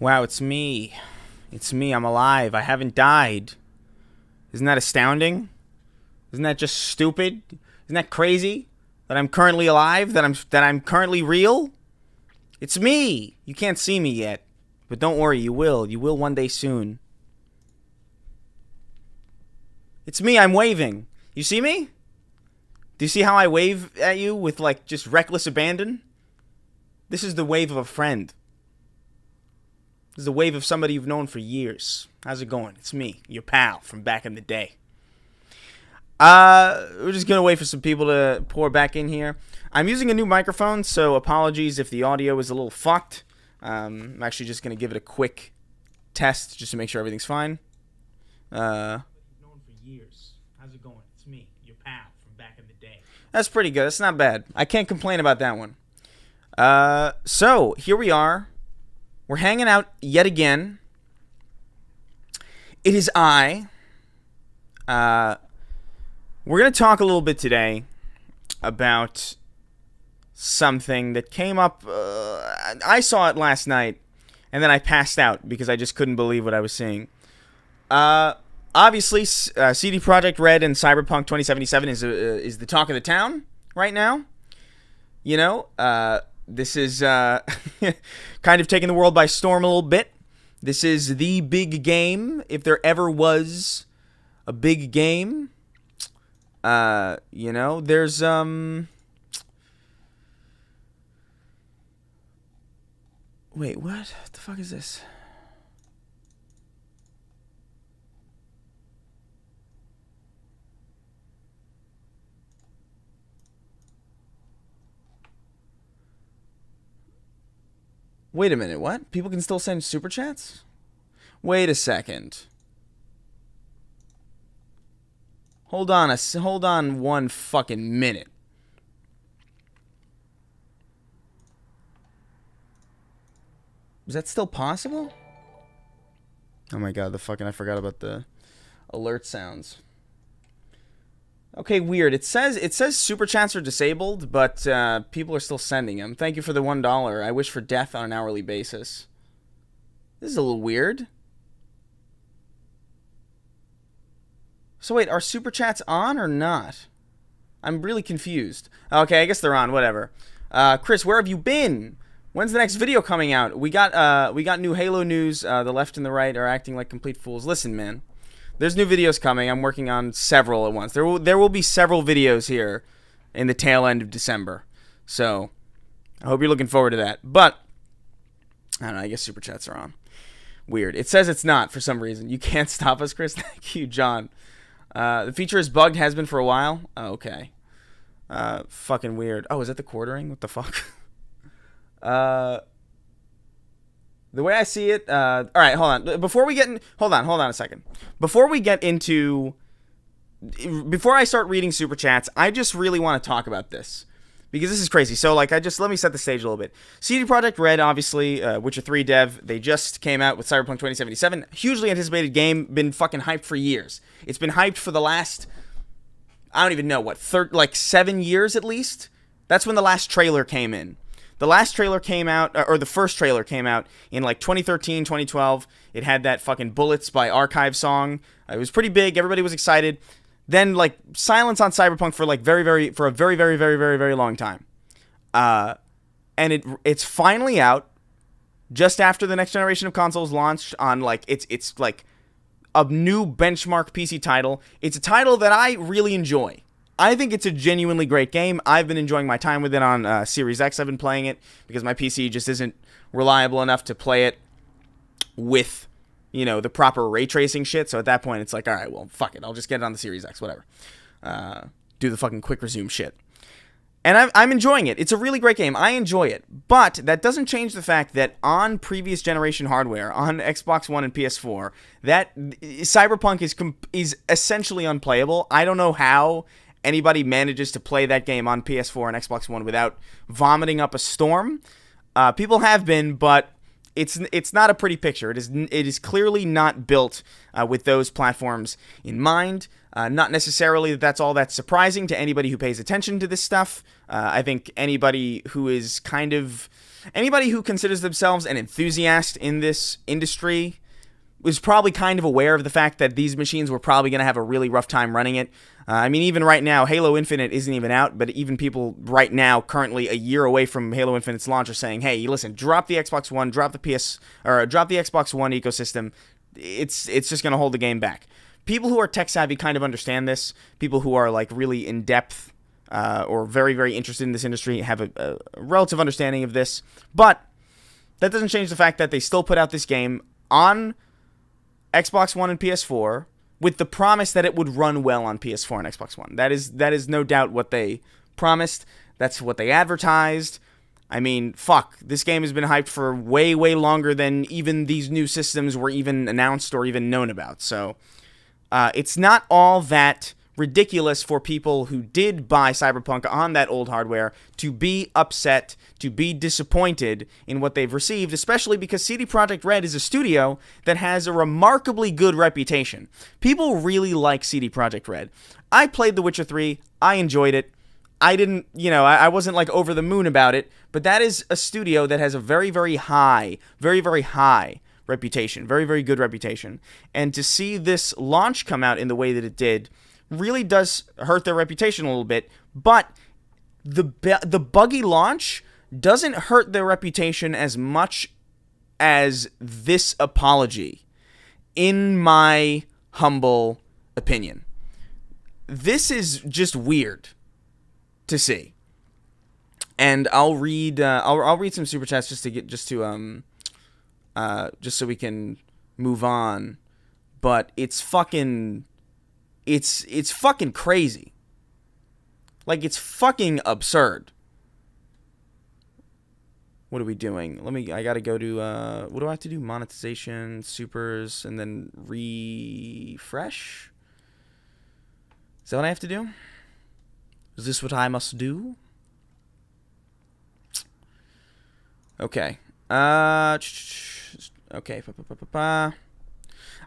Wow, it's me. It's me. I'm alive. I haven't died. Isn't that astounding? Isn't that just stupid? Isn't that crazy? That I'm currently alive? That I'm currently real? It's me. You can't see me yet. But don't worry, you will. You will one day soon. It's me. I'm waving. You see me? Do you see how I wave at you with, like, just reckless abandon? This is the wave of a friend. This is the wave of somebody you've known for years. How's it going? It's me, your pal from back in the day. We're just gonna wait for some people to pour back in here. I'm using a new microphone, so apologies if the audio is a little fucked. I'm actually just gonna give it a quick test just to make sure everything's fine. Known for years. How's it going? It's me, your pal from back in the day. That's pretty good. That's not bad. I can't complain about that one. So here we are. We're hanging out yet again. It is I. We're going to talk a little bit today about something that came up. I saw it last night, and then I passed out because I just couldn't believe what I was seeing. Obviously, CD Projekt Red and Cyberpunk 2077 is the talk of the town right now. You know, this is kind of taking the world by storm a little bit. This is the big game, if there ever was a big game. You know, there's wait, what the fuck is this? Wait a minute, what? People can still send super chats? Wait a second. Hold on one fucking minute. Is that still possible? Oh my god, I forgot about the alert sounds. Okay, weird. It says super chats are disabled, but people are still sending them. Thank you for the $1. I wish for death on an hourly basis. This is a little weird. So wait, are super chats on or not? I'm really confused. Okay, I guess they're on. Whatever. Chris, where have you been? When's the next video coming out? We got new Halo news. The left and the right are acting like complete fools. Listen, man. There's new videos coming. I'm working on several at once. There will be several videos here in the tail end of December. So, I hope you're looking forward to that. But, I don't know. I guess super chats are on. Weird. It says it's not for some reason. You can't stop us, Chris. Thank you, John. The feature is bugged. Has been for a while. Oh, okay. Fucking weird. Oh, is that the quartering? What the fuck? The way I see it, all right, hold on. Before we get in, hold on a second. Before I start reading super chats, I just really want to talk about this because this is crazy. So, like, let me set the stage a little bit. CD Projekt Red, obviously, Witcher 3 dev, they just came out with Cyberpunk 2077. Hugely anticipated game, been fucking hyped for years. It's been hyped for the last, I don't even know what, 7 years at least. That's when the last trailer came in. The last trailer came out, or the first trailer came out in like 2013, 2012. It had that fucking Bullets by Archive song. It was pretty big. Everybody was excited. Then like silence on Cyberpunk for like a very long time. And it's finally out just after the next generation of consoles launched on like it's like a new benchmark PC title. It's a title that I really enjoy. I think it's a genuinely great game. I've been enjoying my time with it on Series X. I've been playing it because my PC just isn't reliable enough to play it with, you know, the proper ray tracing shit. So at that point, it's like, all right, well, fuck it. I'll just get it on the Series X, whatever. Do the fucking quick resume shit. And I'm enjoying it. It's a really great game. I enjoy it. But that doesn't change the fact that on previous generation hardware, on Xbox One and PS4, that Cyberpunk is essentially unplayable. I don't know how anybody manages to play that game on PS4 and Xbox One without vomiting up a storm. People have been, but it's not a pretty picture. It is clearly not built with those platforms in mind. Not necessarily that that's all that's surprising to anybody who pays attention to this stuff. I think anybody who considers themselves an enthusiast in this industry was probably kind of aware of the fact that these machines were probably going to have a really rough time running it. I mean, even right now, Halo Infinite isn't even out, but even people right now, currently a year away from Halo Infinite's launch, are saying, "Hey, listen, drop the Xbox One, drop the Xbox One ecosystem. It's just going to hold the game back." People who are tech savvy kind of understand this. People who are like really in depth or very, very interested in this industry have a relative understanding of this. But that doesn't change the fact that they still put out this game on Xbox One and PS4 with the promise that it would run well on PS4 and Xbox One. That is no doubt what they promised. That's what they advertised. I mean, fuck, this game has been hyped for way, way longer than even these new systems were even announced or even known about. So it's not all that ridiculous for people who did buy Cyberpunk on that old hardware to be upset, to be disappointed in what they've received, especially because CD Projekt Red is a studio that has a remarkably good reputation. People really like CD Projekt Red. I played The Witcher 3. I enjoyed it. I didn't, I wasn't like over the moon about it, but that is a studio that has a very, very high reputation, very, very good reputation. And to see this launch come out in the way that it did really does hurt their reputation a little bit, but the buggy launch doesn't hurt their reputation as much as this apology, in my humble opinion. This is just weird to see. And I'll read some super chats just so we can move on. But it's fucking crazy. Like, it's fucking absurd. What are we doing? I gotta go to, what do I have to do? Monetization, supers, and then refresh? Is that what I have to do? Is this what I must do? Okay. Okay.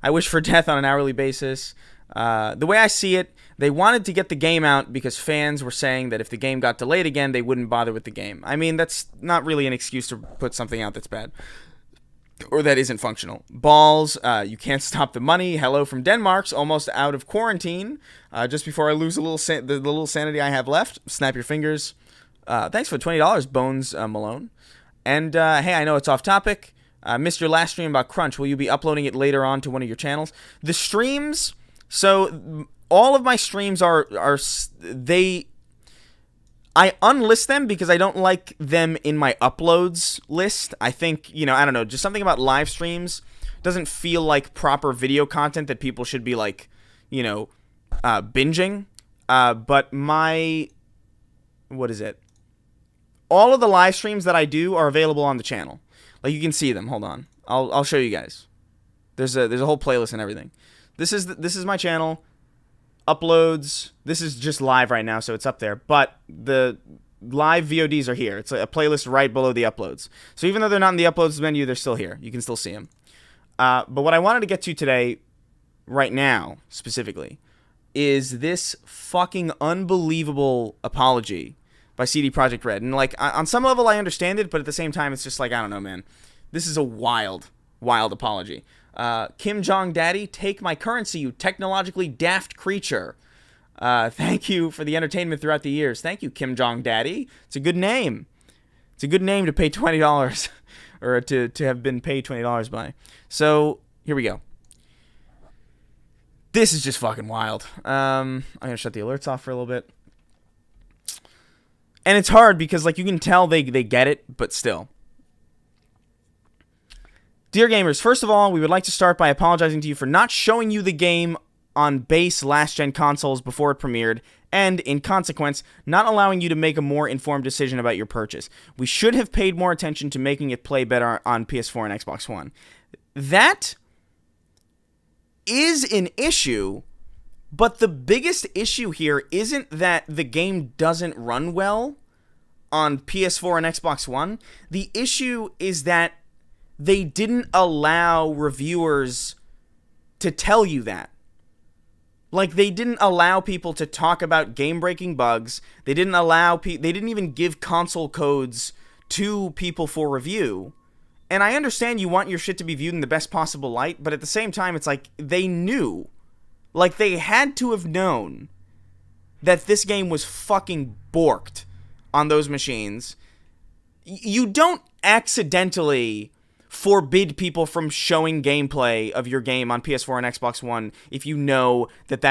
I wish for death on an hourly basis. The way I see it, they wanted to get the game out because fans were saying that if the game got delayed again, they wouldn't bother with the game. I mean, that's not really an excuse to put something out that's bad or that isn't functional. Balls, you can't stop the money. Hello from Denmark's almost out of quarantine. Just before I lose the little sanity I have left, snap your fingers. Thanks for $20, Bones Malone. And hey, I know it's off topic. Missed your last stream about Crunch. Will you be uploading it later on to one of your channels? The streams. So all of my streams I unlist them because I don't like them in my uploads list. I think, I don't know, just something about live streams doesn't feel like proper video content that people should be like, binging. But what is it? All of the live streams that I do are available on the channel. Like, you can see them. Hold on. I'll show you guys. There's a whole playlist and everything. This is my channel. Uploads. This is just live right now, so it's up there. But the live VODs are here. It's a playlist right below the uploads. So even though they're not in the uploads menu, they're still here. You can still see them. But what I wanted to get to today, right now, specifically, is this fucking unbelievable apology by CD Projekt Red. And, like, on some level, I understand it, but at the same time, it's just like, I don't know, man. This is a wild, wild apology. Kim Jong Daddy, take my currency, you technologically daft creature. Thank you for the entertainment throughout the years. Thank you, Kim Jong Daddy. It's a good name. It's a good name to pay $20 or to have been paid $20 by. So here we go. This is just fucking wild. I'm gonna shut the alerts off for a little bit. And it's hard because, like, you can tell they get it, but still. Dear gamers, first of all, we would like to start by apologizing to you for not showing you the game on base last-gen consoles before it premiered, and, in consequence, not allowing you to make a more informed decision about your purchase. We should have paid more attention to making it play better on PS4 and Xbox One. That is an issue, but the biggest issue here isn't that the game doesn't run well on PS4 and Xbox One. The issue is that they didn't allow reviewers to tell you that. Like, they didn't allow people to talk about game-breaking bugs. They didn't allow they didn't even give console codes to people for review. And I understand you want your shit to be viewed in the best possible light, but at the same time, it's like, they knew. Like, they had to have known that this game was fucking borked on those machines. You don't accidentally forbid people from showing gameplay of your game on PS4 and Xbox One if you know that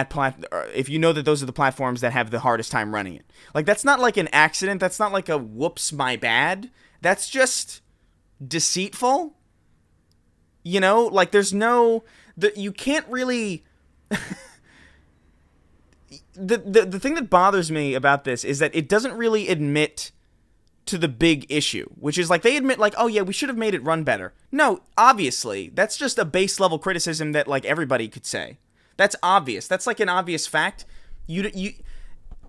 if you know that those are the platforms that have the hardest time running it. Like, that's not like an accident. That's not like a whoops, my bad. That's just deceitful. You know, like, there's no you can't really the thing that bothers me about this is that it doesn't really admit to the big issue, which is, like, they admit, like, oh yeah, we should have made it run better. No, obviously, that's just a base level criticism that, like, everybody could say. That's obvious. That's like an obvious fact. You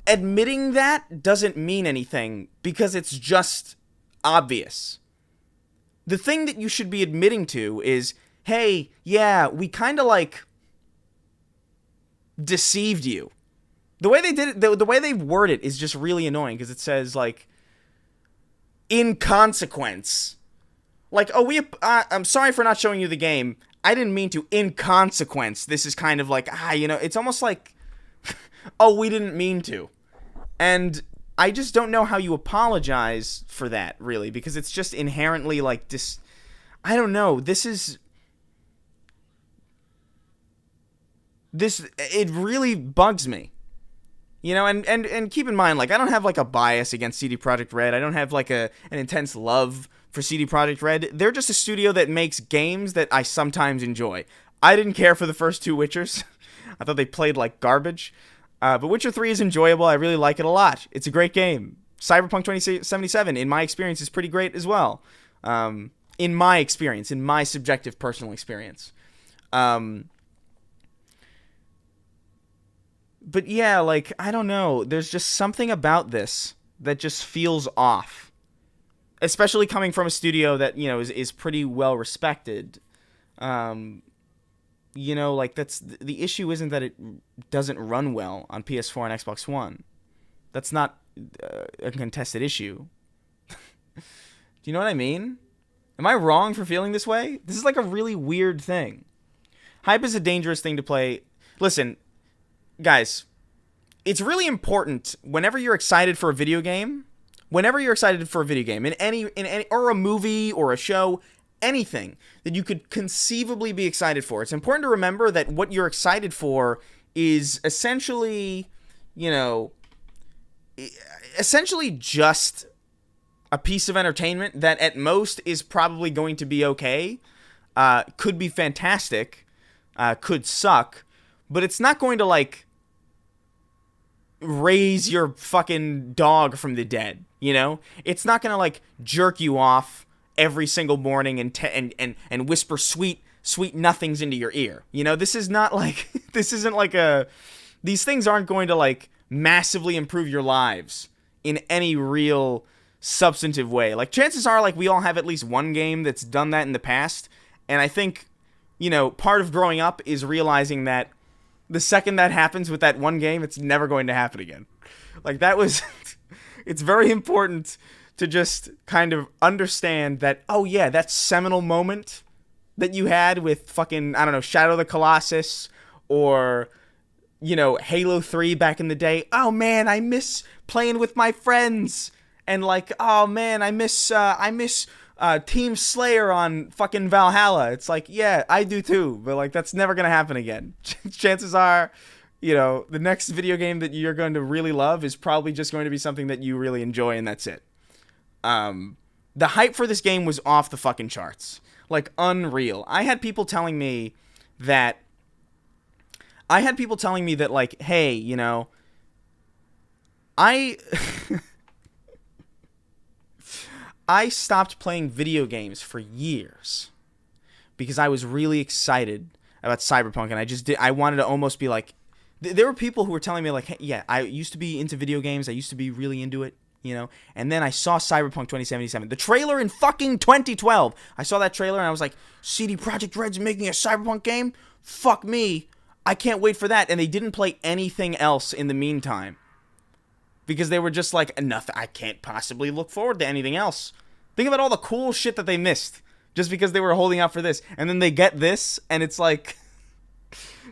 admitting that doesn't mean anything because it's just obvious. The thing that you should be admitting to is, hey, yeah, we kind of, like, deceived you. The way they did it, the way they word it is just really annoying because it says, like, in consequence. Like, oh, I'm sorry for not showing you the game. I didn't mean to. In consequence, this is kind of like, you know, it's almost like, oh, we didn't mean to. And I just don't know how you apologize for that, really, because it's just inherently, like, I don't know. It really bugs me. You know, and keep in mind, like, I don't have, like, a bias against CD Projekt Red. I don't have, like, an intense love for CD Projekt Red. They're just a studio that makes games that I sometimes enjoy. I didn't care for the first two Witchers. I thought they played like garbage. But Witcher 3 is enjoyable. I really like it a lot. It's a great game. Cyberpunk 2077, in my experience, is pretty great as well. In my experience, in my subjective personal experience. But yeah, like, I don't know. There's just something about this that just feels off. Especially coming from a studio that, you know, is pretty well respected. You know, like, the issue isn't that it doesn't run well on PS4 and Xbox One. That's not a contested issue. Do you know what I mean? Am I wrong for feeling this way? This is like a really weird thing. Hype is a dangerous thing to play. Listen, guys, it's really important whenever you're excited for a video game, in any or a movie or a show, anything that you could conceivably be excited for. It's important to remember that what you're excited for is essentially, you know, just a piece of entertainment that at most is probably going to be okay, could be fantastic, could suck, but it's not going to, like, raise your fucking dog from the dead, you know? It's not gonna, like, jerk you off every single morning and whisper sweet nothings into your ear. You know, this is not like, these things aren't going to, like, massively improve your lives in any real substantive way. Like, chances are, like, we all have at least one game that's done that in the past, and I think, you know, part of growing up is realizing that the second that happens with that one game, it's never going to happen again. Like, that was... It's very important to just kind of understand that, oh yeah, that seminal moment that you had with fucking, I don't know, Shadow of the Colossus, or, you know, Halo 3 back in the day. Oh man, I miss playing with my friends. And, like, oh man, I miss Team Slayer on fucking Valhalla. It's like, yeah, I do too, but, like, that's never gonna happen again. Chances are, you know, the next video game that you're going to really love is probably just going to be something that you really enjoy, and that's it. The hype for this game was off the fucking charts. Like, unreal. I had people telling me that, like, hey, you know, I stopped playing video games for years because I was really excited about Cyberpunk, and I wanted to almost be like, there were people who were telling me, like, hey, yeah, I used to be into video games, I used to be really into it, you know, and then I saw Cyberpunk 2077, the trailer in fucking 2012, I saw that trailer, and I was like, CD Projekt Red's making a Cyberpunk game? Fuck me, I can't wait for that. And they didn't play anything else in the meantime. Because they were just like, enough, I can't possibly look forward to anything else. Think about all the cool shit that they missed. Just because they were holding out for this. And then they get this, and it's like...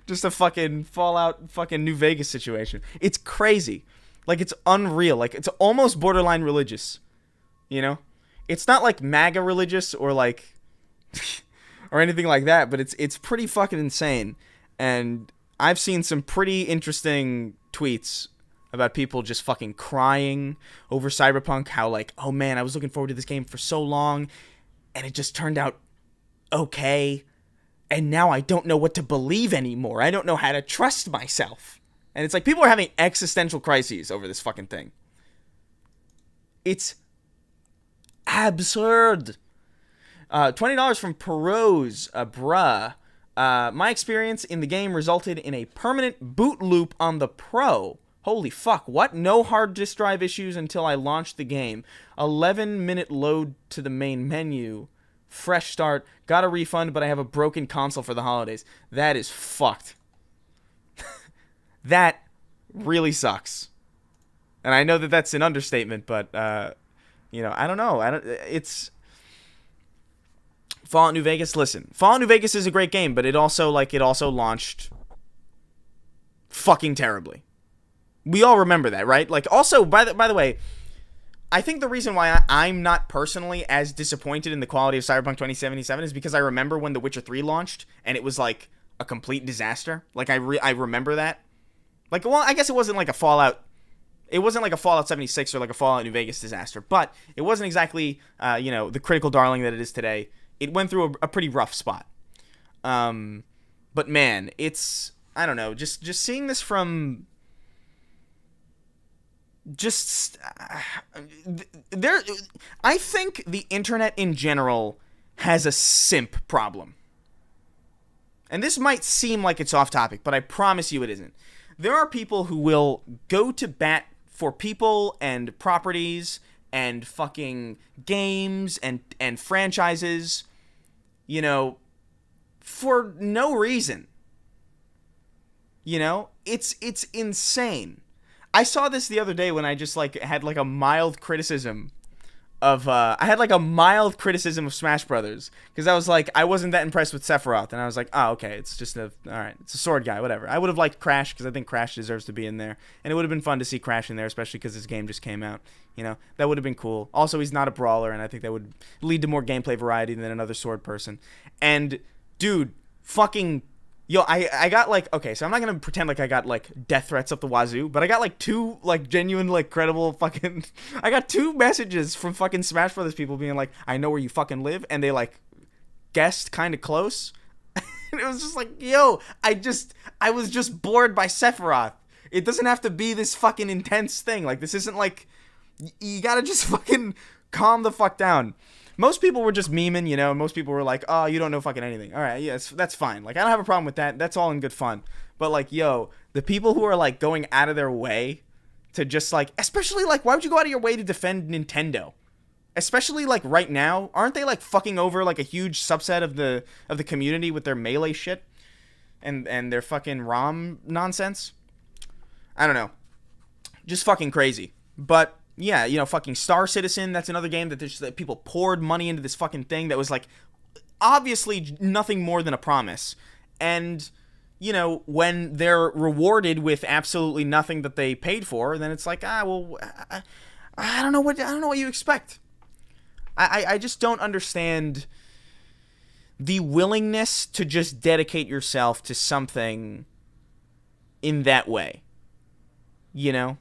just a fucking Fallout fucking New Vegas situation. It's crazy. Like, it's unreal. Like, it's almost borderline religious. You know? It's not like MAGA religious or like... or anything like that, but it's pretty fucking insane. And I've seen some pretty interesting tweets about people just fucking crying over Cyberpunk. How like, oh man, I was looking forward to this game for so long, and it just turned out okay. And now I don't know what to believe anymore. I don't know how to trust myself. And it's like people are having existential crises over this fucking thing. It's absurd. $20 from Perose, bruh. My experience in the game resulted in a permanent boot loop on the Pro. Holy fuck, what? No hard disk drive issues until I launched the game. 11-minute load to the main menu. Fresh start. Got a refund, but I have a broken console for the holidays. That is fucked. That really sucks. And I know that that's an understatement, but, you know, I don't know. It's... Fallout New Vegas, listen. Fallout New Vegas is a great game, but it also launched fucking terribly. We all remember that, right? Like, also, by the way, I think the reason why I'm not personally as disappointed in the quality of Cyberpunk 2077 is because I remember when The Witcher 3 launched, and it was, like, a complete disaster. Like, I remember that. Like, well, I guess it wasn't like a Fallout... It wasn't like a Fallout 76 or like a Fallout New Vegas disaster, but it wasn't exactly, you know, the critical darling that it is today. It went through a pretty rough spot. But, man, it's... I don't know. Just seeing this from... I think the internet in general has a simp problem. And this might seem like it's off topic, but I promise you it isn't. There are people who will go to bat for people and properties and fucking games and franchises, you know, for no reason. You know, it's insane. I saw this the other day when I just, like, had, like, a mild criticism of, Smash Brothers, because I was like, I wasn't that impressed with Sephiroth, and I was like, oh, okay, it's just alright, it's a sword guy, whatever. I would have liked Crash, because I think Crash deserves to be in there, and it would have been fun to see Crash in there, especially because this game just came out, you know, that would have been cool. Also, he's not a brawler, and I think that would lead to more gameplay variety than another sword person. And, dude, fucking... Yo, I got, like, okay, so I'm not gonna pretend like I got, like, death threats up the wazoo, but I got, like, two, like, genuine, like, credible fucking... I got 2 messages from fucking Smash Brothers people being like, I know where you fucking live, and they, like, guessed kind of close. And it was just like, yo, I was just bored by Sephiroth. It doesn't have to be this fucking intense thing. Like, this isn't, like... You gotta just fucking calm the fuck down. Most people were just memeing, you know, most people were like, oh, you don't know fucking anything. All right, yes, that's fine. Like, I don't have a problem with that. That's all in good fun. But, like, yo, the people who are, like, going out of their way to just, like, especially, like, why would you go out of your way to defend Nintendo? Especially, like, right now. Aren't they, like, fucking over, like, a huge subset of the community with their Melee shit? And their fucking ROM nonsense? I don't know. Just fucking crazy. But... yeah, you know, fucking Star Citizen, that's another game that people poured money into this fucking thing that was, like, obviously nothing more than a promise. And, you know, when they're rewarded with absolutely nothing that they paid for, then it's like, I don't know what you expect. I just don't understand the willingness to just dedicate yourself to something in that way. You know?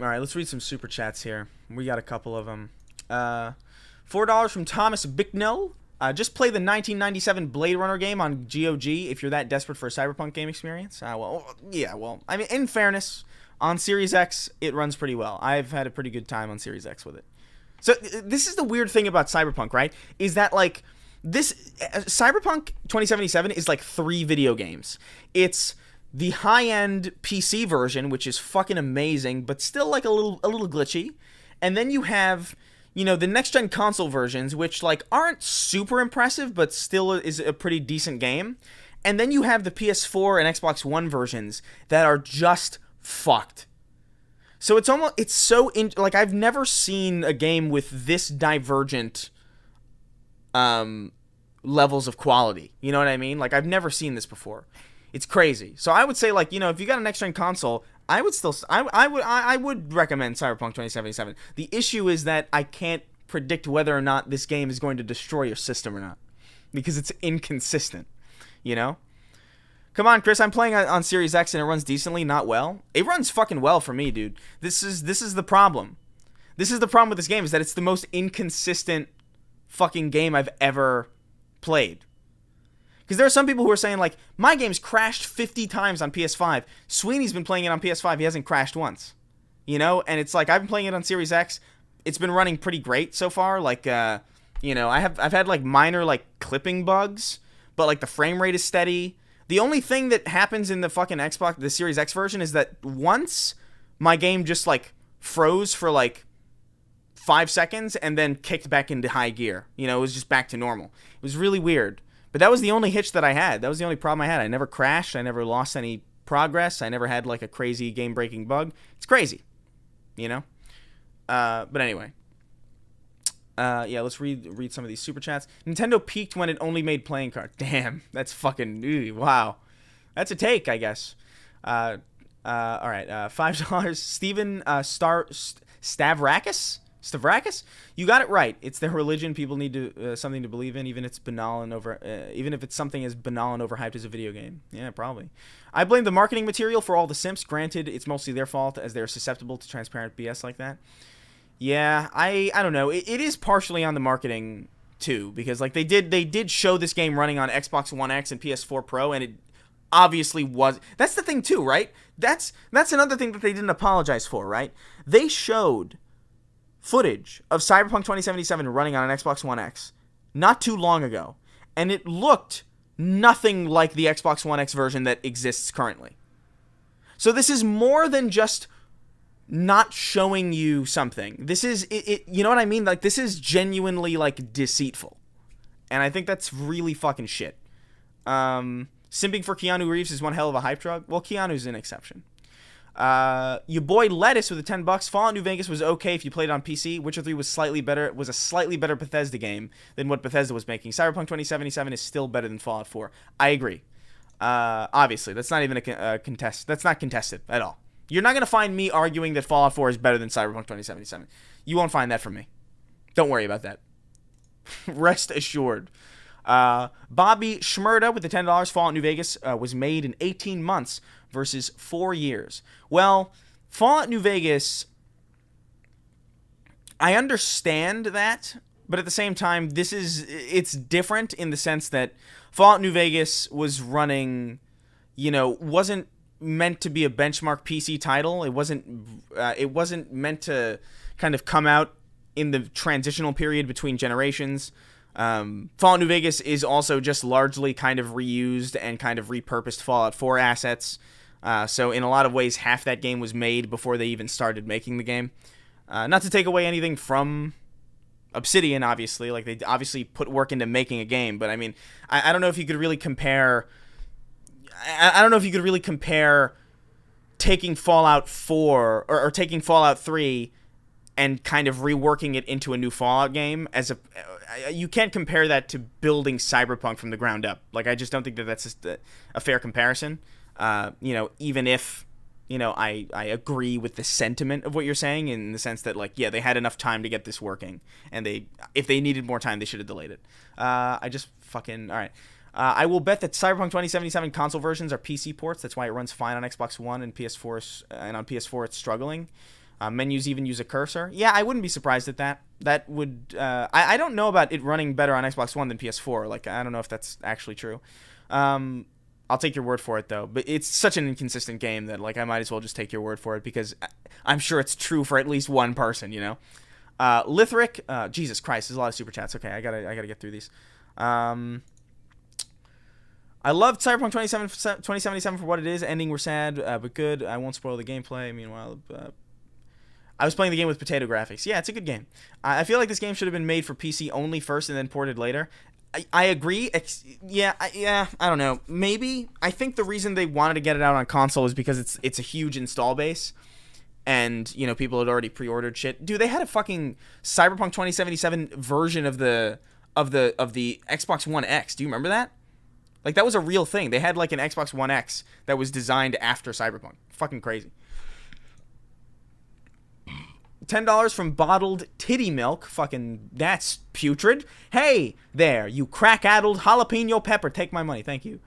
All right, let's read some super chats here. We got a couple of them. $4 from Thomas Bicknell. Just play the 1997 Blade Runner game on GOG if you're that desperate for a Cyberpunk game experience. Well, I mean, in fairness, on Series X, it runs pretty well. I've had a pretty good time on Series X with it. So this is the weird thing about Cyberpunk, right? Is that, like, this Cyberpunk 2077 is like 3 video games. It's the high-end PC version, which is fucking amazing, but still, like, a little glitchy. And then you have the next gen console versions, which like aren't super impressive, but still is a pretty decent game. And then you have the PS4 and Xbox One versions that are just fucked. So it's so like I've never seen a game with this divergent levels of quality. You know what I mean? Like I've never seen this before. It's crazy. So I would say like, if you got a next gen console, I would recommend Cyberpunk 2077. The issue is that I can't predict whether or not this game is going to destroy your system or not, because it's inconsistent. Come on, Chris. I'm playing on Series X and it runs decently, not well. It runs fucking well for me, dude. This is the problem. This is the problem with this game, is that it's the most inconsistent fucking game I've ever played. Because there are some people who are saying, like, my game's crashed 50 times on PS5. Sweeney's been playing it on PS5. He hasn't crashed once. And it's like, I've been playing it on Series X. It's been running pretty great so far. Like, I've had, like, minor, like, clipping bugs. But, like, the frame rate is steady. The only thing that happens in the fucking Xbox, the Series X version, is that once my game just, like, froze for, like, 5 seconds and then kicked back into high gear. It was just back to normal. It was really weird. But that was the only hitch that I had. That was the only problem I had. I never crashed. I never lost any progress. I never had, like, a crazy game-breaking bug. It's crazy. But anyway. Let's read some of these super chats. Nintendo peaked when it only made playing cards. Damn, that's fucking wow. That's a take, I guess. All right, $5. Steven Stavrakis. You got it right. It's their religion. People need to something to believe in, even if it's banal and even if it's something as banal and overhyped as a video game. Yeah, probably. I blame the marketing material for all the simps. Granted, it's mostly their fault, as they're susceptible to transparent BS like that. Yeah, I don't know. It is partially on the marketing too, because like they did show this game running on Xbox One X and PS4 Pro, and it obviously was. That's the thing too, right? That's another thing that they didn't apologize for, right? They showed footage of Cyberpunk 2077 running on an Xbox One X not too long ago, and it looked nothing like the Xbox One X version that exists currently. So this is more than just not showing you something. This is it, you know what I mean? Like, this is genuinely, like, deceitful. And I think that's really fucking shit. Simping for Keanu Reeves is one hell of a hype drug. Well, Keanu's an exception. Your boy Lettuce with the $10. Fallout New Vegas was okay if you played it on PC. Witcher 3 was a slightly better Bethesda game than what Bethesda was making. Cyberpunk 2077 is still better than Fallout 4. I agree. Obviously, that's not even a contest. That's not contested at all. You're not going to find me arguing that Fallout 4 is better than Cyberpunk 2077. You won't find that from me. Don't worry about that. Rest assured. Bobby Schmurda with the $10. Fallout New Vegas was made in 18 months versus 4 years. Well, Fallout New Vegas, I understand that, but at the same time, it's different in the sense that Fallout New Vegas was running, wasn't meant to be a benchmark PC title. It wasn't meant to kind of come out in the transitional period between generations. Fallout New Vegas is also just largely kind of reused and kind of repurposed Fallout 4 assets. So in a lot of ways, half that game was made before they even started making the game. Not to take away anything from Obsidian, obviously. Like, they obviously put work into making a game, but I mean, I don't know if you could really compare. I don't know if you could really compare taking Fallout 4 or taking Fallout 3 and kind of reworking it into a new Fallout game you can't compare that to building Cyberpunk from the ground up. Like, I just don't think that that's just a fair comparison. Even if, I agree with the sentiment of what you're saying, in the sense that, like, yeah, they had enough time to get this working, and if they needed more time, they should have delayed it. All right. I will bet that Cyberpunk 2077 console versions are PC ports. That's why it runs fine on Xbox One and PS4, and on PS4 it's struggling. Menus even use a cursor. Yeah, I wouldn't be surprised at that. That would... I don't know about it running better on Xbox One than PS4. Like, I don't know if that's actually true. I'll take your word for it, though. But it's such an inconsistent game that, like, I might as well just take your word for it, because I'm sure it's true for at least one person, Lithric, Jesus Christ, there's a lot of super chats. Okay, I gotta get through these. I loved Cyberpunk 2077 for what it is. Ending were sad, but good. I won't spoil the gameplay. Meanwhile, I was playing the game with potato graphics. Yeah, it's a good game. I feel like this game should have been made for PC only first and then ported later. I agree. I don't know. Maybe. I think the reason they wanted to get it out on console is because it's a huge install base. And, you know, people had already pre-ordered shit. Dude, they had a fucking Cyberpunk 2077 version of the Xbox One X. Do you remember that? Like, that was a real thing. They had, like, an Xbox One X that was designed after Cyberpunk. Fucking crazy. $10 from Bottled Titty Milk. Fucking, that's putrid. Hey, there, you crack-addled jalapeno pepper. Take my money. Thank you.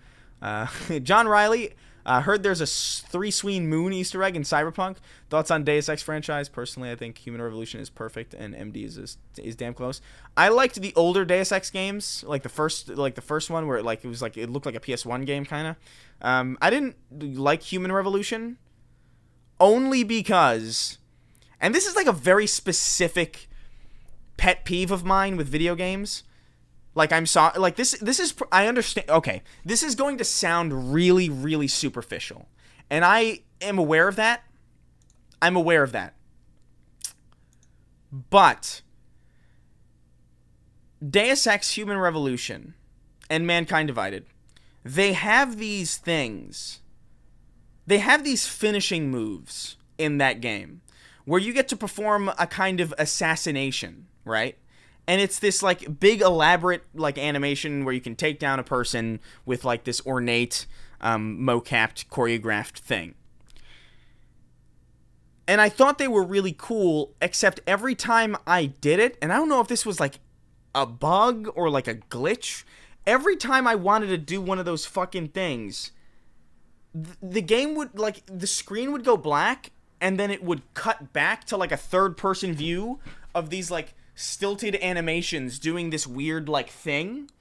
John Riley... heard there's a 3 Sween Moon Easter egg in Cyberpunk. Thoughts on Deus Ex franchise? Personally, I think Human Revolution is perfect, and MD is damn close. I liked the older Deus Ex games, like the first one where it looked like a PS1 game kind of. I didn't like Human Revolution only because, and this is like a very specific pet peeve of mine with video games. Like, I'm sorry, like, this is, I understand, okay, this is going to sound really, really superficial, and I am aware of that. I'm aware of that. But Deus Ex, Human Revolution, and Mankind Divided, they have these things. They have these finishing moves in that game where you get to perform a kind of assassination, right? And it's this, like, big, elaborate, like, animation where you can take down a person with, like, this ornate, mo-capped, choreographed thing. And I thought they were really cool, except every time I did it, and I don't know if this was, like, a bug or, like, a glitch, every time I wanted to do one of those fucking things, the game would, like, the screen would go black, and then it would cut back to, like, a third-person view of these, like, stilted animations doing this weird, like, thing,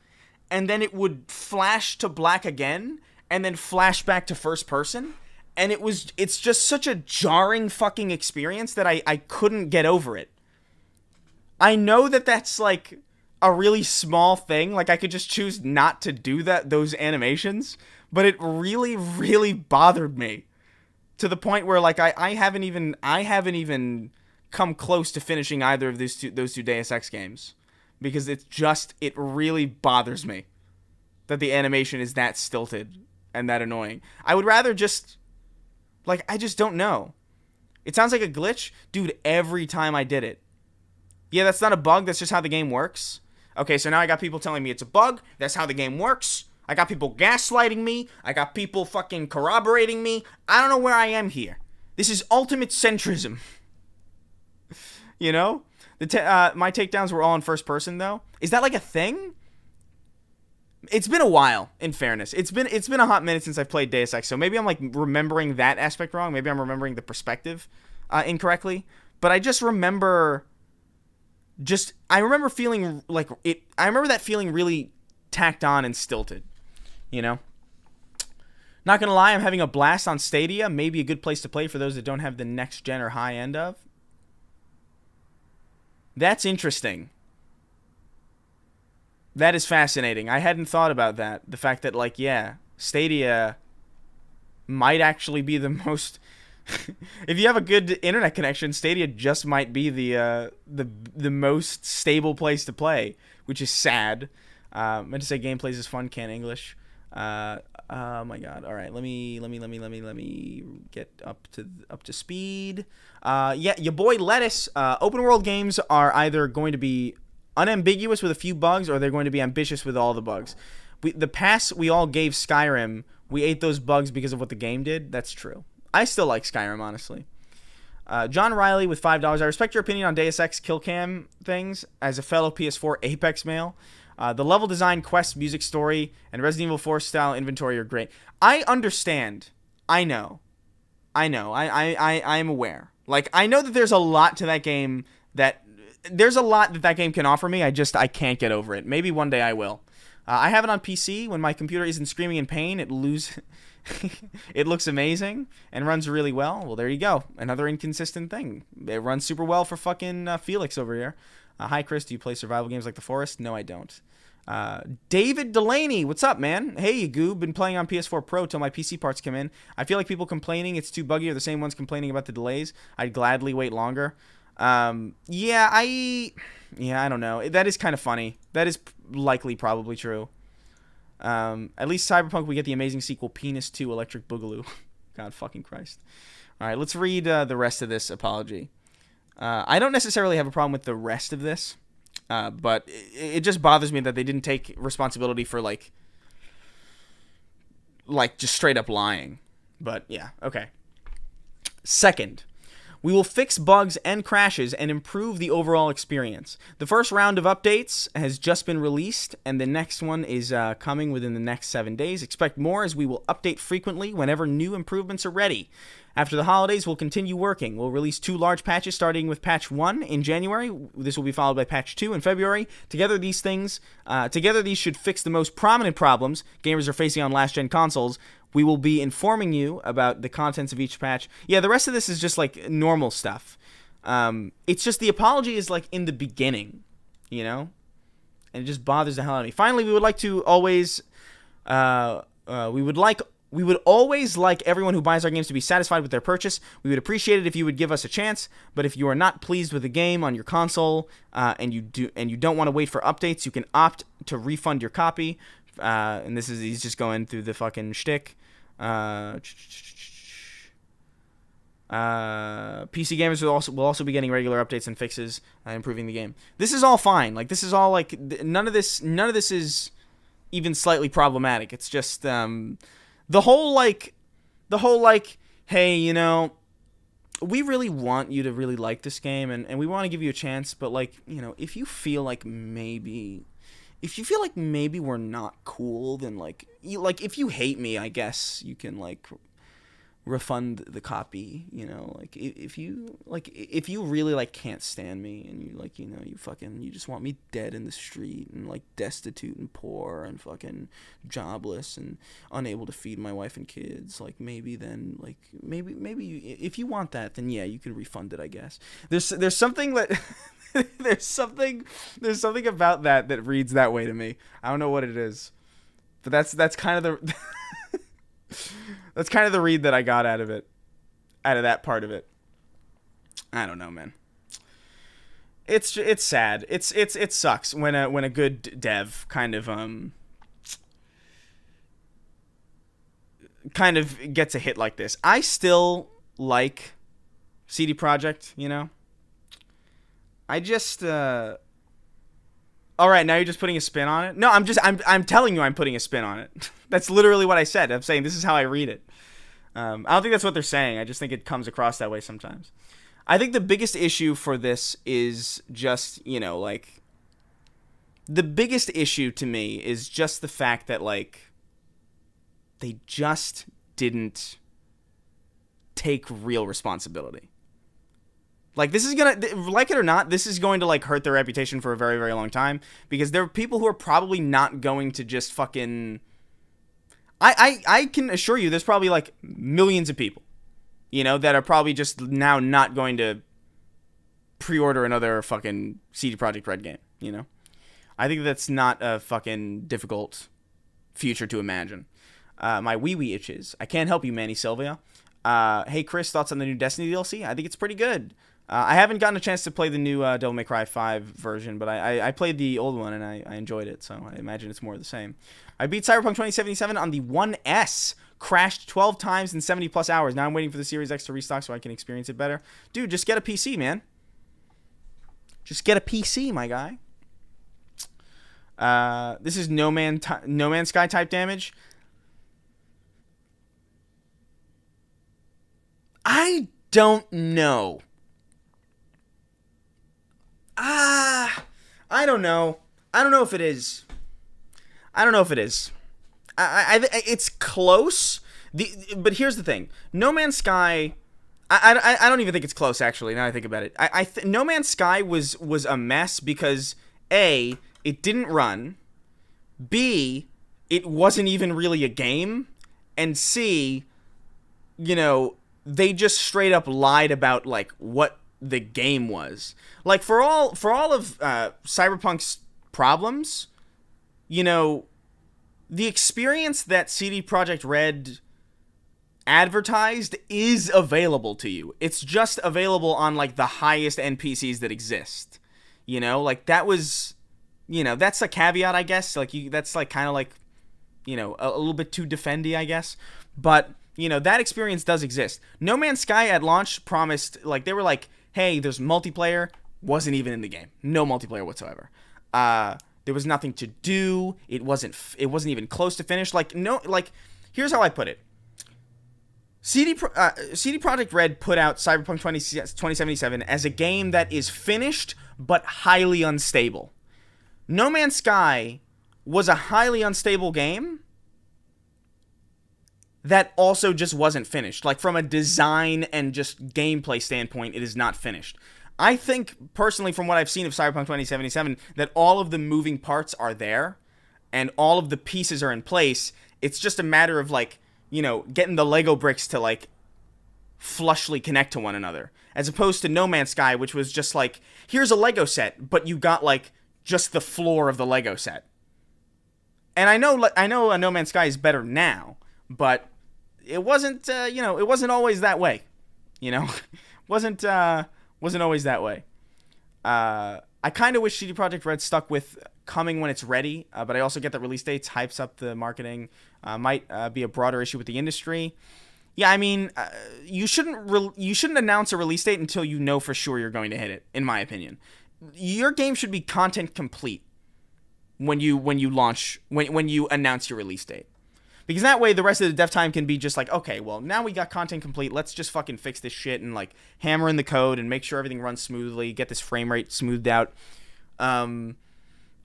and then it would flash to black again, and then flash back to first person, and it's just such a jarring fucking experience that I couldn't get over it. I know that that's, like, a really small thing, like, I could just choose not to do those animations, but it really, really bothered me, to the point where, like, I haven't even come close to finishing either of those two Deus Ex games, because it really bothers me that the animation is that stilted and that annoying. I would rather just, like, I just don't know. It sounds like a glitch, dude. Every time I did it, yeah, that's not a bug. That's just how the game works. Okay, so now I got people telling me it's a bug. That's how the game works. I got people gaslighting me. I got people fucking corroborating me. I don't know where I am here. This is ultimate centrism. You know? My takedowns were all in first person, though. Is that, like, a thing? It's been a while, in fairness. It's been a hot minute since I've played Deus Ex, so maybe I'm, like, remembering that aspect wrong. Maybe I'm remembering the perspective incorrectly. But I just remember... I remember feeling like it... I remember that feeling really tacked on and stilted. You know? Not gonna lie, I'm having a blast on Stadia. Maybe a good place to play for those that don't have the next gen or high end of. That's interesting. That is fascinating. I hadn't thought about that. The fact that, like, yeah, Stadia might actually be the most... if you have a good internet connection, Stadia just might be the most stable place to play, which is sad. I meant to say gameplays is fun, can't English. Oh my god. All right, let me get up to speed. Yeah, your boy Lettuce. Open world games are either going to be unambiguous with a few bugs, or they're going to be ambitious with all the bugs. The pass we all gave Skyrim, we ate those bugs because of what the game did. That's true. I still like Skyrim, honestly. John Riley with $5. I respect your opinion on Deus Ex kill cam things as a fellow PS4 Apex male. The level design, quest, music, story, and Resident Evil 4 style inventory are great. I understand. I know. I'm aware. Like, I know that there's a lot to that game that game can offer me. I can't get over it. Maybe one day I will. I have it on PC. When my computer isn't screaming in pain, it looks amazing and runs really well. Well, there you go. Another inconsistent thing. It runs super well for fucking Felix over here. Hi, Chris. Do you play survival games like The Forest? No, I don't. David Delaney, what's up, man? Hey, you goob, been playing on PS4 Pro till my PC parts come in. I feel like people complaining it's too buggy are the same ones complaining about the delays. I'd gladly wait longer. Yeah, I don't know. That is kind of funny. That is likely probably true. At least Cyberpunk, we get the amazing sequel, Penis 2 Electric Boogaloo. God fucking Christ. All right, let's read the rest of this apology. I don't necessarily have a problem with the rest of this. But it just bothers me that they didn't take responsibility for, like just straight up lying. But, yeah, okay. Second, we will fix bugs and crashes and improve the overall experience. The first round of updates has just been released, and the next one is coming within the next 7 days. Expect more, as we will update frequently whenever new improvements are ready. After the holidays, we'll continue working. We'll release 2 large patches, starting with patch 1 in January. This will be followed by patch 2 in February. Together, these should fix the most prominent problems gamers are facing on last-gen consoles. We will be informing you about the contents of each patch. Yeah, the rest of this is just, like, normal stuff. It's just the apology is, like, in the beginning, you know? And it just bothers the hell out of me. Finally, we would like to always... We would always like everyone who buys our games to be satisfied with their purchase. We would appreciate it if you would give us a chance. But if you are not pleased with the game on your console and you don't want to wait for updates, you can opt to refund your copy. And he's just going through the fucking shtick. PC gamers will also be getting regular updates and fixes, improving the game. This is all fine. Like, this is all like none of this is even slightly problematic. It's just the whole hey, you know, we really want you to really like this game and we want to give you a chance, but, like, you know, if you feel like maybe we're not cool, then like if you hate me, I guess you can, like, refund the copy, you know, like if you really, like, can't stand me and you, like, you know, you just want me dead in the street and, like, destitute and poor and fucking jobless and unable to feed my wife and kids, like, maybe then, like, maybe if you want that, then yeah, you can refund it, I guess. There's something that there's something about that reads that way to me. I don't know what it is, but that's kind of the that's kind of the read that I got out of that part of it. I don't know, man. It's sad. It sucks when a good dev kind of gets a hit like this. I still like CD Projekt, you know. I just all right, now you're just putting a spin on it? No, I'm telling you I'm putting a spin on it. That's literally what I said. I'm saying this is how I read it. I don't think that's what they're saying. I just think it comes across that way sometimes. I think the biggest issue for this is just, you know, like, the biggest issue to me is just the fact that, like, they just didn't take real responsibility. Like, this is gonna, like it or not, this is going to, like, hurt their reputation for a very, very long time, because there are people who are probably not going to just fucking... I can assure you there's probably, like, millions of people, you know, that are probably just now not going to pre-order another fucking CD Projekt Red game, you know? I think that's not a fucking difficult future to imagine. My wee itches. I can't help you, Manny Sylvia. Hey, Chris, thoughts on the new Destiny DLC? I think it's pretty good. I haven't gotten a chance to play the new Devil May Cry 5 version, but I played the old one, and I enjoyed it, so I imagine it's more of the same. I beat Cyberpunk 2077 on the 1S. Crashed 12 times in 70-plus hours. Now I'm waiting for the Series X to restock so I can experience it better. Dude, just get a PC, man. Just get a PC, my guy. This is No Man's Sky type damage. I don't know. I don't know. I don't know if it is. It's close. But here's the thing. No Man's Sky... I don't even think it's close, actually, now I think about it. No Man's Sky was a mess because, A, it didn't run, B, it wasn't even really a game, and C, you know, they just straight up lied about, like, what the game was. Like, for all of Cyberpunk's problems, you know, the experience that CD Projekt Red advertised is available to you. It's just available on like the highest end PCs that exist. You know, like that was, you know, that's a caveat, I guess. Like that's like kind of like, you know, a little bit too defendy, I guess. But, you know, that experience does exist. No Man's Sky at launch promised, like, they were like, hey, there's multiplayer. Wasn't even in the game. No multiplayer whatsoever. There was nothing to do. It wasn't even close to finish. Like, no, like, here's how I put it. CD Projekt Red put out Cyberpunk 2077 as a game that is finished but highly unstable. No Man's Sky was a highly unstable game that also just wasn't finished. Like, from a design and just gameplay standpoint, it is not finished. I think, personally, from what I've seen of Cyberpunk 2077, that all of the moving parts are there, and all of the pieces are in place. It's just a matter of, like, you know, getting the Lego bricks to, like, flushly connect to one another. As opposed to No Man's Sky, which was just like, here's a Lego set, but you got, like, just the floor of the Lego set. And I know No Man's Sky is better now, but it wasn't, you know, it wasn't always that way. You know, wasn't always that way. I kind of wish CD Projekt Red stuck with coming when it's ready, but I also get that release dates hypes up the marketing. Might be a broader issue with the industry. Yeah, I mean, you shouldn't announce a release date until you know for sure you're going to hit it. In my opinion, your game should be content complete when you launch when you announce your release date. Because that way, the rest of the dev time can be just like, okay, well, now we got content complete. Let's just fucking fix this shit and, like, hammer in the code and make sure everything runs smoothly, get this frame rate smoothed out. I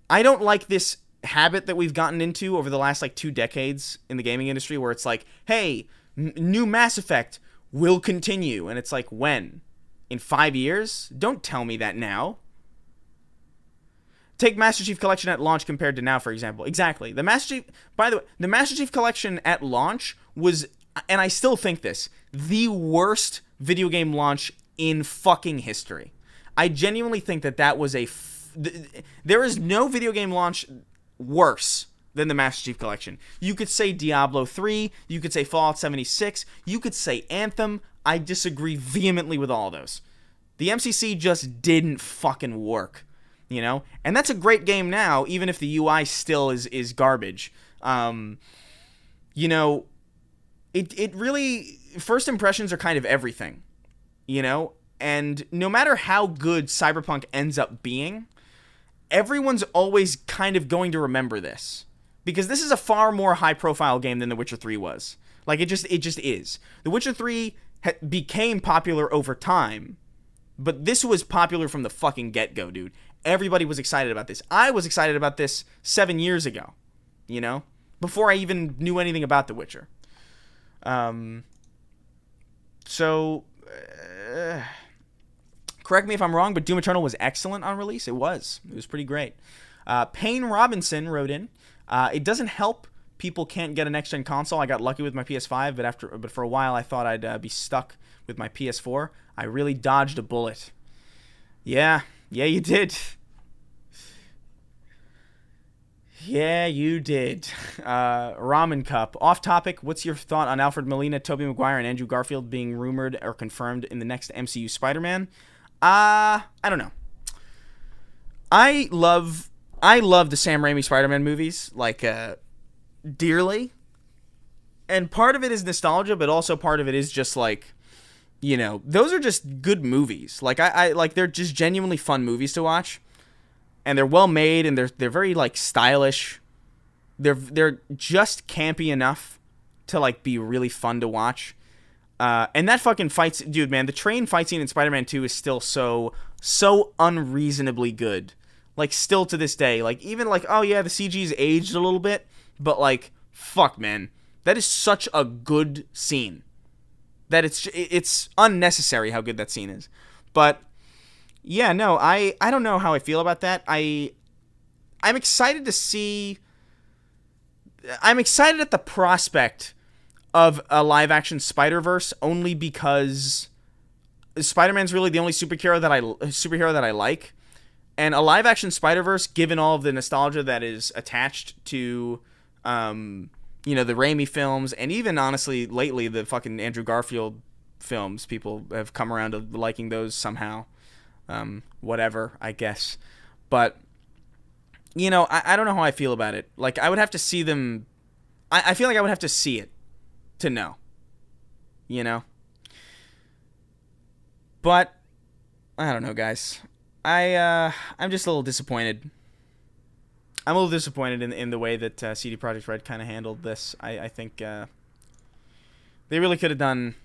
don't like this habit that we've gotten into over the last, like, 2 decades in the gaming industry where it's like, hey, new Mass Effect will continue. And it's like, when? In 5 years? Don't tell me that now. Take Master Chief Collection at launch compared to now, for example. Exactly. The Master Chief Collection at launch was, and I still think this, the worst video game launch in fucking history. I genuinely think that was there is no video game launch worse than the Master Chief Collection. You could say Diablo 3, you could say Fallout 76, you could say Anthem. I disagree vehemently with all of those. The MCC just didn't fucking work. You know, and that's a great game now, even if the UI still is garbage. You know, it really, first impressions are kind of everything, you know, and no matter how good Cyberpunk ends up being, everyone's always kind of going to remember this, because this is a far more high profile game than The Witcher 3 was. Like, it just is. The Witcher 3 became popular over time, but this was popular from the fucking get-go, dude. Everybody was excited about this. I was excited about this 7 years ago, you know, before I even knew anything about The Witcher. Correct me if I'm wrong, but Doom Eternal was excellent on release. It was pretty great. Payne Robinson wrote in, it doesn't help people can't get a next-gen console. I got lucky with my PS5, but for a while I thought I'd be stuck with my PS4. I really dodged a bullet. Yeah, you did. Yeah, you did. Ramen Cup. Off topic, what's your thought on Alfred Molina, Tobey Maguire, and Andrew Garfield being rumored or confirmed in the next MCU Spider-Man? I don't know. I love the Sam Raimi Spider-Man movies, like, dearly. And part of it is nostalgia, but also part of it is just, like, you know, those are just good movies. Like, I like, they're just genuinely fun movies to watch. And they're well made, and they're very, like, stylish. They're just campy enough to, like, be really fun to watch. And that fucking fight, dude, man, the train fight scene in Spider-Man 2 is still so unreasonably good. Like, still to this day. Like, even, like, oh yeah, the CG's aged a little bit, but, like, fuck, man. That is such a good scene. That it's unnecessary how good that scene is. But yeah, no, I don't know how I feel about that. I'm excited to see. I'm excited at the prospect of a live-action Spider-Verse, only because Spider-Man's really the only superhero that I like. And a live-action Spider-Verse, given all of the nostalgia that is attached to, the Raimi films, and even, honestly, lately, the fucking Andrew Garfield films, people have come around to liking those somehow. Whatever, I guess. But, I don't know how I feel about it. Like, I would have to see them... I feel like I would have to see it to know. But, I don't know, guys. I'm just a little disappointed. I'm a little disappointed in the way that CD Projekt Red kind of handled this. I think they really could have done...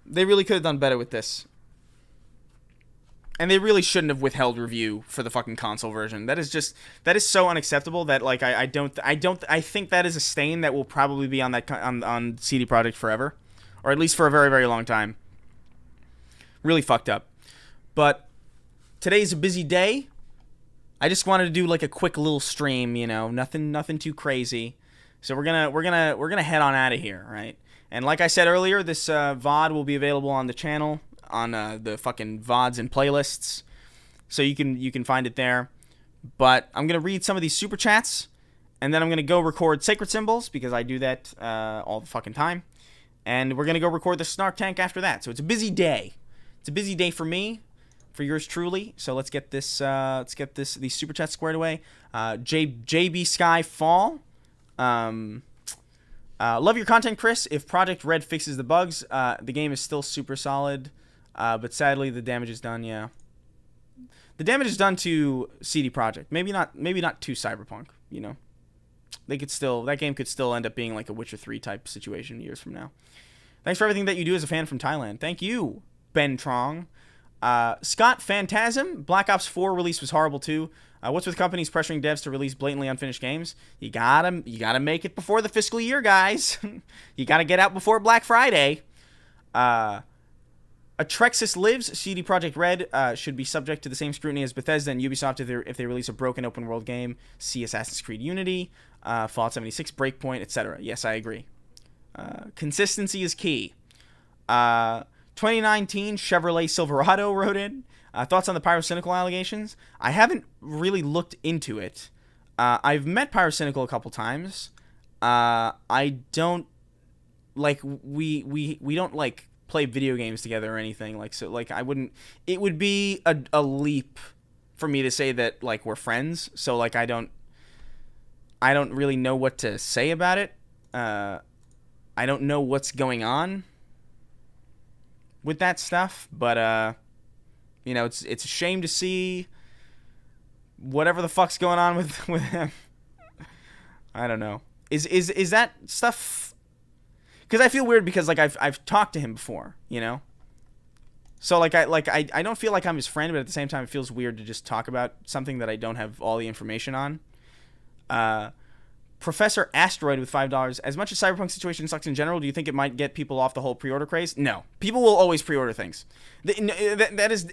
They really could have done better with this. And they really shouldn't have withheld review for the fucking console version. That is so unacceptable that, like, I think that is a stain that will probably be on on CD Projekt forever, or at least for a very, very long time. Really fucked up. But today's a busy day. I just wanted to do like a quick little stream, nothing too crazy. So we're gonna head on out of here, right? And like I said earlier, this VOD will be available on the channel, on the fucking VODs and playlists, so you can find it there. But I'm gonna read some of these super chats, and then I'm gonna go record Sacred Symbols, because I do that all the fucking time. And we're gonna go record the Snark Tank after that. So it's a busy day. It's a busy day for me, for yours truly. So let's get these super chats squared away. JB Sky Fall. Love your content, Chris. If Projekt Red fixes the bugs, the game is still super solid. But sadly, the damage is done. Yeah, the damage is done to CD Projekt. Maybe not to Cyberpunk. That game could still end up being like a Witcher 3 type situation years from now. Thanks for everything that you do as a fan from Thailand. Thank you, Ben Trong. Scott Phantasm. Black Ops 4 release was horrible too. What's with companies pressuring devs to release blatantly unfinished games? You gotta make it before the fiscal year, guys. You gotta get out before Black Friday. Atrexis Lives. CD Projekt Red should be subject to the same scrutiny as Bethesda and Ubisoft if they release a broken open world game. See Assassin's Creed Unity, Fallout 76, Breakpoint, etc. Yes, I agree. Consistency is key. 2019 Chevrolet Silverado wrote in. Thoughts on the Pyrocynical allegations? I haven't really looked into it. I've met Pyrocynical a couple times. I don't like we don't like play video games together or anything, like, so like I wouldn't. It would be a leap for me to say that like we're friends. So like I don't really know what to say about it. I don't know what's going on with that stuff, but it's a shame to see whatever the fuck's going on with him. I don't know. Is that stuff? Because I feel weird because like I've talked to him before, So like I don't feel like I'm his friend, but at the same time it feels weird to just talk about something that I don't have all the information on. Professor Asteroid with $5. As much as Cyberpunk situation sucks in general, do you think it might get people off the whole pre-order craze? No. People will always pre-order things. That is...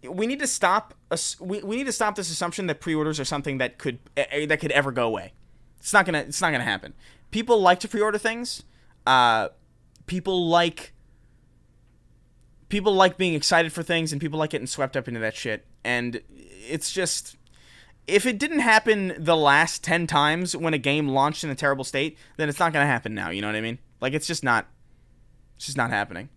We need to stop. We need to stop this assumption that pre-orders are something that could ever go away. It's not gonna happen. People like to pre-order things. People like being excited for things, and people like getting swept up into that shit. And it's just, if it didn't happen the last 10 times when a game launched in a terrible state, then it's not gonna happen now. You know what I mean? Like it's just not happening.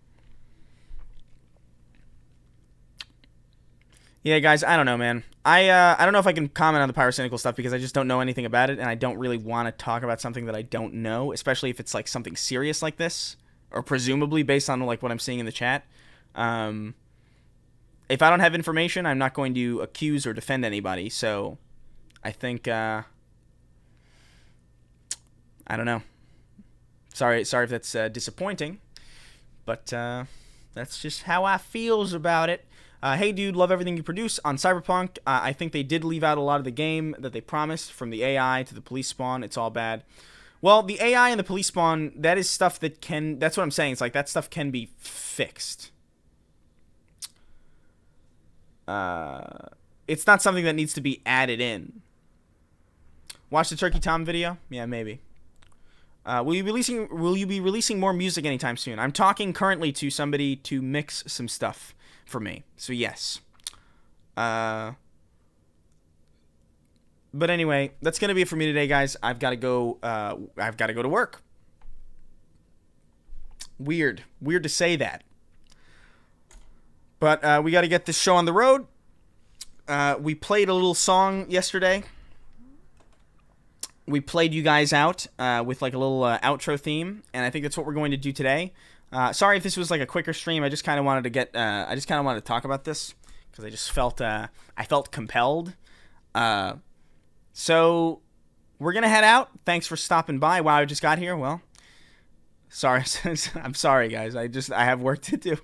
Yeah, guys, I don't know, man. I don't know if I can comment on the Pyrocynical stuff because I just don't know anything about it, and I don't really want to talk about something that I don't know, especially if it's like something serious like this, or presumably based on like what I'm seeing in the chat. If I don't have information, I'm not going to accuse or defend anybody. So, I think I don't know. Sorry if that's disappointing, but that's just how I feels about it. Hey dude, love everything you produce on Cyberpunk. I think they did leave out a lot of the game that they promised, from the AI to the police spawn. It's all bad. Well, the AI and the police spawn, that is stuff that that's what I'm saying. It's like that stuff can be fixed. It's not something that needs to be added in. Watch the Turkey Tom video? Yeah, maybe. Will you be releasing more music anytime soon? I'm talking currently to somebody to mix some stuff for me. So yes. But anyway, that's gonna be it for me today, guys. I've got to go. I've got to go to work. Weird to say that. But we got to get this show on the road. We played a little song yesterday. We played you guys out with like a little outro theme, and I think that's what we're going to do today. Sorry if this was like a quicker stream. I just kind of wanted to get. I just kind of wanted to talk about this because I just felt. I felt compelled. So we're gonna head out. Thanks for stopping by. Wow, I just got here. Well, sorry. I'm sorry, guys. I have work to do.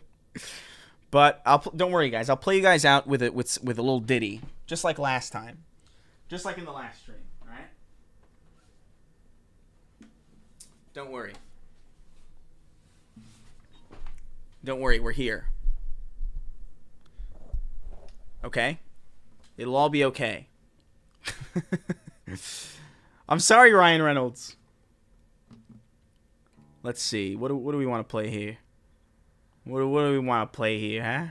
But don't worry, guys. I'll play you guys out with a little ditty, just like last time, just like in the last stream. All right. Don't worry. Don't worry. We're here. Okay. It'll all be okay. I'm sorry, Ryan Reynolds. Let's see. What do we want to play here? What do we want to play here, huh?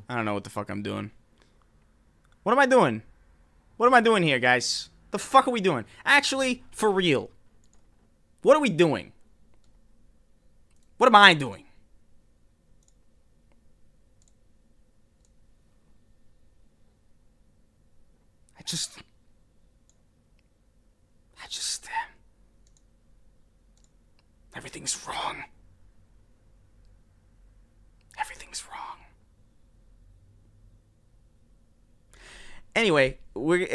I don't know what the fuck I'm doing. What am I doing? What am I doing here, guys? The fuck are we doing? Actually, for real. What are we doing? What am I doing? I just everything's wrong. Everything's wrong. Anyway, we're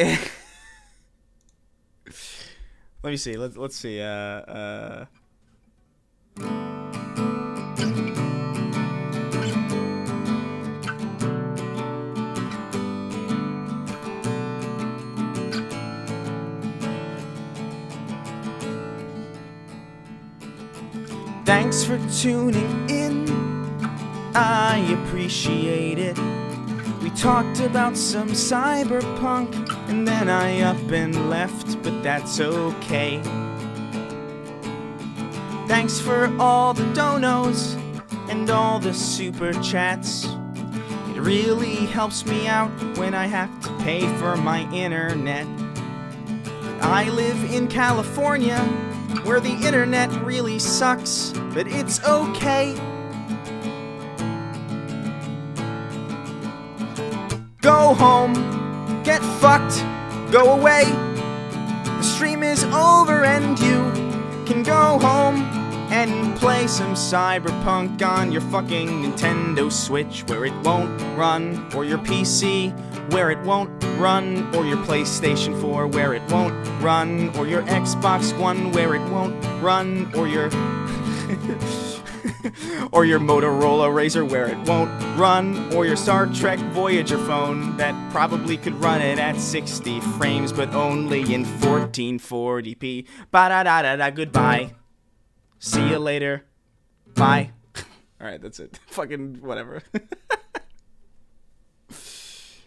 let me see. Let's see. Thanks for tuning in. I appreciate it. We talked about some Cyberpunk, and then I up and left, but that's okay. Thanks for all the donos and all the super chats. It really helps me out when I have to pay for my internet. I live in California, where the internet really sucks, but it's okay. Go home, get fucked, go away. The stream is over and you can go home and play some Cyberpunk on your fucking Nintendo Switch, where it won't run, or your PC, where it won't run, or your PlayStation 4, where it won't run, or your Xbox One, where it won't run, or your or your Motorola Razr, where it won't run, or your Star Trek Voyager phone that probably could run it at 60 frames, but only in 1440p. Ba-da-da-da-da, goodbye. See you later. Bye. Alright, that's it. Fucking whatever.